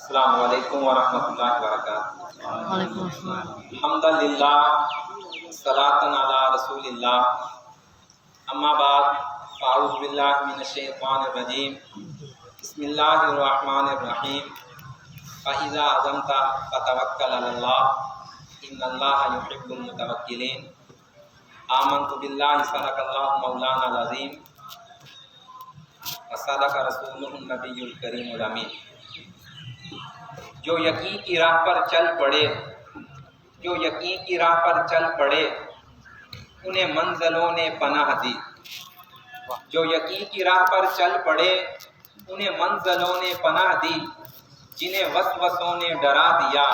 السلام علیکم ورحمۃ اللہ وبرکاتہ۔ وعلیکم السلام۔ الحمدللہ صلاۃ علی رسول اللہ، اما بعد فاعوذ باللہ من الشیطان الرجیم، بسم اللہ الرحمن الرحیم۔ فإذا عزمت فتوکل علی اللہ ان اللہ یحب المتوکلین۔ آمنت باللہ صدق اللہ مولانا العظیم وصدق رسولہ النبی الکریم الامین۔ جو یقین کی راہ پر چل پڑے، جو یقین کی راہ پر چل پڑے انہیں منزلوں نے پناہ دی۔ جو یقین کی راہ پر چل پڑے انہیں منزلوں نے پناہ دی، جنہیں وسوسوں نے ڈرا دیا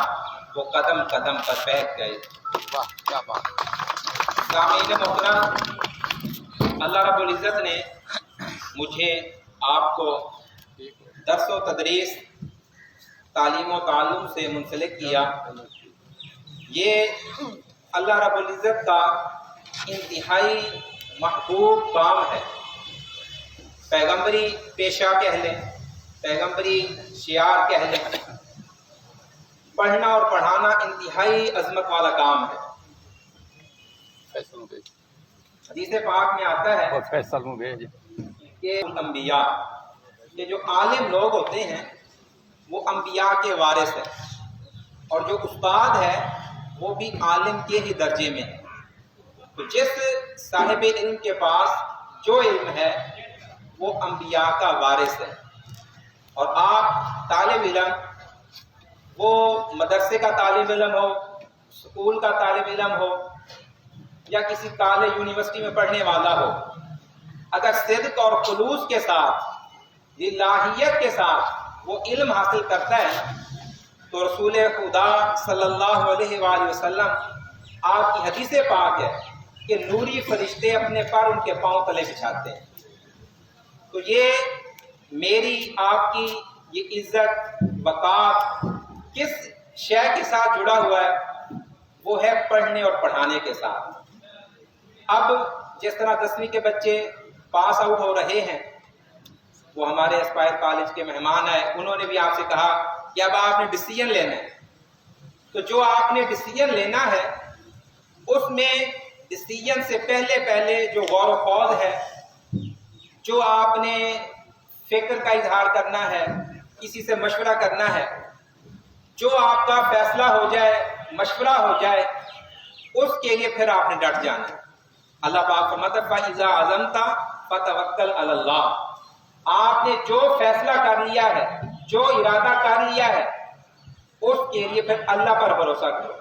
وہ قدم قدم پر بیٹھ گئے۔ سامعین محترم، اللہ رب العزت نے مجھے آپ کو درس و تدریس، تعلیم و تعلم سے منسلک کیا۔ یہ اللہ رب العزت کا انتہائی محبوب کام ہے۔ پیغمبری پیشہ کہہ لیں، پیغمبری شعار کہہ لیں، پڑھنا اور پڑھانا انتہائی عظمت والا کام ہے۔ حدیث پاک میں آتا ہے کہ انبیاء، کہ جو عالم لوگ ہوتے ہیں وہ انبیاء کے وارث ہیں، اور جو استاد ہے وہ بھی عالم کے ہی درجے میں ہے۔ تو جس صاحب علم کے پاس جو علم ہے وہ انبیاء کا وارث ہے۔ اور آپ طالب علم، وہ مدرسے کا طالب علم ہو، اسکول کا طالب علم ہو، یا کسی کالج یونیورسٹی میں پڑھنے والا ہو، اگر صدق اور خلوص کے ساتھ، للہیت کے ساتھ وہ علم حاصل کرتا ہے تو رسول خدا صلی اللہ علیہ وآلہ وسلم آپ کی حدیث پاک ہے کہ نوری فرشتے اپنے پر ان کے پاؤں تلے بچھاتے ہیں۔ تو یہ میری آپ کی یہ عزت وقار کس شے کے ساتھ جڑا ہوا ہے؟ وہ ہے پڑھنے اور پڑھانے کے ساتھ۔ اب جس طرح 10ویں کے بچے پاس آؤٹ ہو رہے ہیں، وہ ہمارے اسپائر کالج کے مہمان آئے، انہوں نے بھی آپ سے کہا کہ اب آپ نے ڈیسیجن لینا ہے۔ تو جو آپ نے ڈیسیجن لینا ہے اس میں ڈیسیجن سے پہلے جو غور و خوض ہے، جو آپ نے فکر کا اظہار کرنا ہے، کسی سے مشورہ کرنا ہے، جو آپ کا فیصلہ ہو جائے، مشورہ ہو جائے، اس کے لیے پھر آپ نے ڈٹ جانا ہے۔ اللہ پاک فرماتا ہے فَإِذَا عَزَمْتَ فَتَوَكَّلْ عَلَى اللَّهِ۔ آپ نے جو فیصلہ کر لیا ہے، جو ارادہ کر لیا ہے، اس کے لیے پھر اللہ پر بھروسہ کرو۔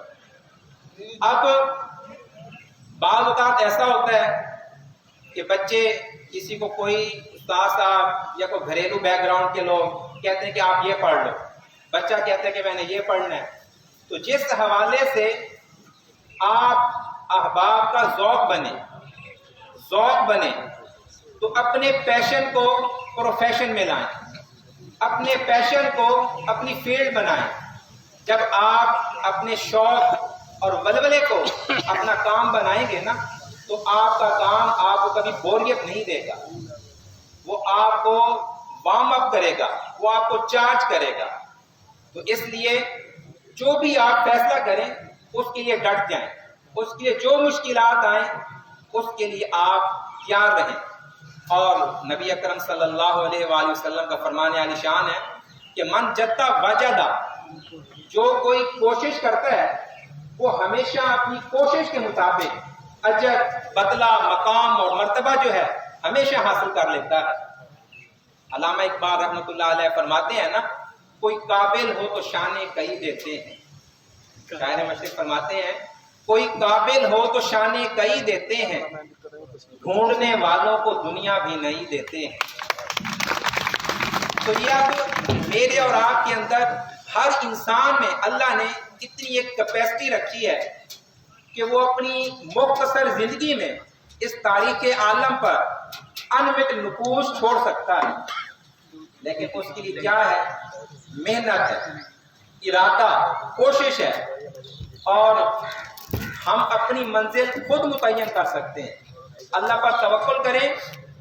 اب بعض اوقات ایسا ہوتا ہے کہ بچے، کسی کو کوئی استاد صاحب یا کوئی گھریلو بیک گراؤنڈ کے لوگ کہتے ہیں کہ آپ یہ پڑھ لو، بچہ کہتا ہے کہ میں نے یہ پڑھنا ہے۔ تو جس حوالے سے آپ احباب کا ذوق بنے تو اپنے پیشن کو پروفیشن میں لائیں، اپنے پیشن کو اپنی فیلڈ بنائیں۔ جب آپ اپنے شوق اور ولولے کو اپنا کام بنائیں گے نا تو آپ کا کام آپ کو کبھی بوریت نہیں دے گا، وہ آپ کو وارم اپ کرے گا، وہ آپ کو چارج کرے گا۔ تو اس لیے جو بھی آپ فیصلہ کریں اس کے لیے ڈٹ جائیں، اس کے لیے جو مشکلات آئیں اس کے لیے آپ تیار رہیں۔ اور نبی اکرم صلی اللہ علیہ وآلہ وسلم کا فرمان عالی شان ہے کہ من جدہ وجدہ، جو کوئی کوشش کرتا ہے وہ ہمیشہ اپنی کوشش کے مطابق اجر، بدلہ، مقام اور مرتبہ جو ہے ہمیشہ حاصل کر لیتا ہے۔ علامہ اقبال رحمۃ اللہ علیہ فرماتے ہیں نا، کوئی قابل ہو تو شانے کئی دیتے ہیں۔ شاعر مشرق فرماتے ہیں کوئی قابل ہو تو شانے کئی دیتے ہیں، ڈھونڈنے والوں کو دنیا بھی نہیں دیتے ہیں۔ تو یہ اب میرے اور آپ کے اندر ہر انسان میں اللہ نے اتنی ایک کیپیسٹی رکھی ہے کہ وہ اپنی مختصر زندگی میں اس تاریخ عالم پر انمٹ نقوش چھوڑ سکتا ہے، لیکن اس کے لیے کیا ہے؟ محنت ہے، ارادہ، کوشش ہے، اور ہم اپنی منزل خود متعین کر سکتے ہیں۔ اللہ پر توکل کریں،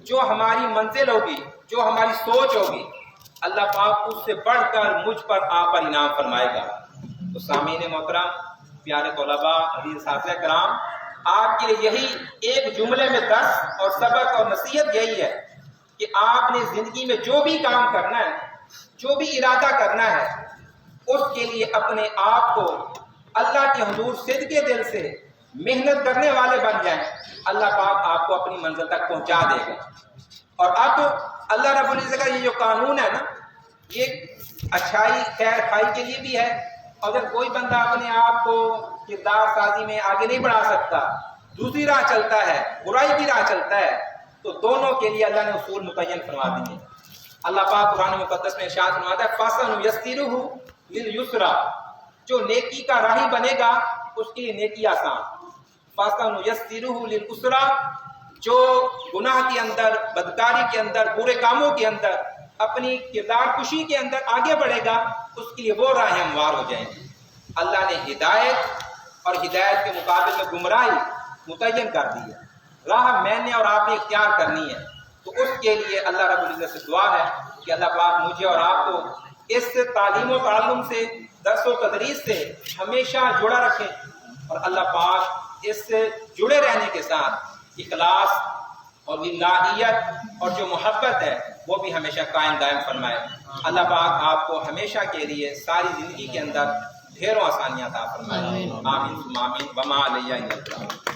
جو ہماری منزل ہوگی، جو ہماری سوچ ہوگی، اللہ پاک اس سے بڑھ کر مجھ پر آپ پر انعام فرمائے گا۔ تو سامعین محترم، پیارے طلباء، عزیز اساتذہ کرام، آپ کے لیے یہی ایک جملے میں درس اور سبق اور نصیحت یہی ہے کہ آپ نے زندگی میں جو بھی کام کرنا ہے، جو بھی ارادہ کرنا ہے، اس کے لیے اپنے آپ کو اللہ کے حضور صدقے دل سے محنت کرنے والے بن جائیں، اللہ پاک آپ کو اپنی منزل تک پہنچا دے گا۔ اور اب اللہ رب العزت کا یہ جو قانون ہے نا، یہ اچھائی خیر خائی کے لیے بھی ہے، اگر کوئی بندہ اپنے آپ کو کردار سازی میں آگے نہیں بڑھا سکتا، دوسری راہ چلتا ہے، برائی کی راہ چلتا ہے، تو دونوں کے لیے اللہ نے اصول متعین فرما دیے۔ اللہ پاک قرآن مقدس میں ارشاد فرماتا ہے فَسَنُيَسِّرُهُ لِلْيُسْرَىٰ، جو نیکی کا راہی بنے گا اس کے لیے نیکی آسان۔ فَسَنُيَسِّرُهُ لِلْيُسْرَىٰ، جو گناہ کے اندر، بدکاری کے اندر، برے کاموں کے اندر، اپنی کردار کشی کے اندر آگے بڑھے گا، اس کے لیے وہ راہیں ہموار ہو جائیں گی۔ اللہ نے ہدایت اور ہدایت کے مقابل میں گمراہی متعین کر دی ہے، راہ میں نے اور آپ نے اختیار کرنی ہے۔ تو اس کے لیے اللہ رب العزت سے دعا ہے کہ اللہ پاک مجھے اور آپ کو اس تعلیم و تعلم سے، درس و تدریس سے ہمیشہ جڑا رکھے، اور اللہ پاک اس سے جڑے رہنے کے ساتھ اخلاص اور الہیت اور جو محبت ہے وہ بھی ہمیشہ قائم دائم فرمائے۔ اللہ پاک آپ کو ہمیشہ کے لیے ساری زندگی کے اندر ڈھیروں آسانیاں عطا فرمائے۔ آمین ثم آمین۔ وما علیہ الا البلاغ۔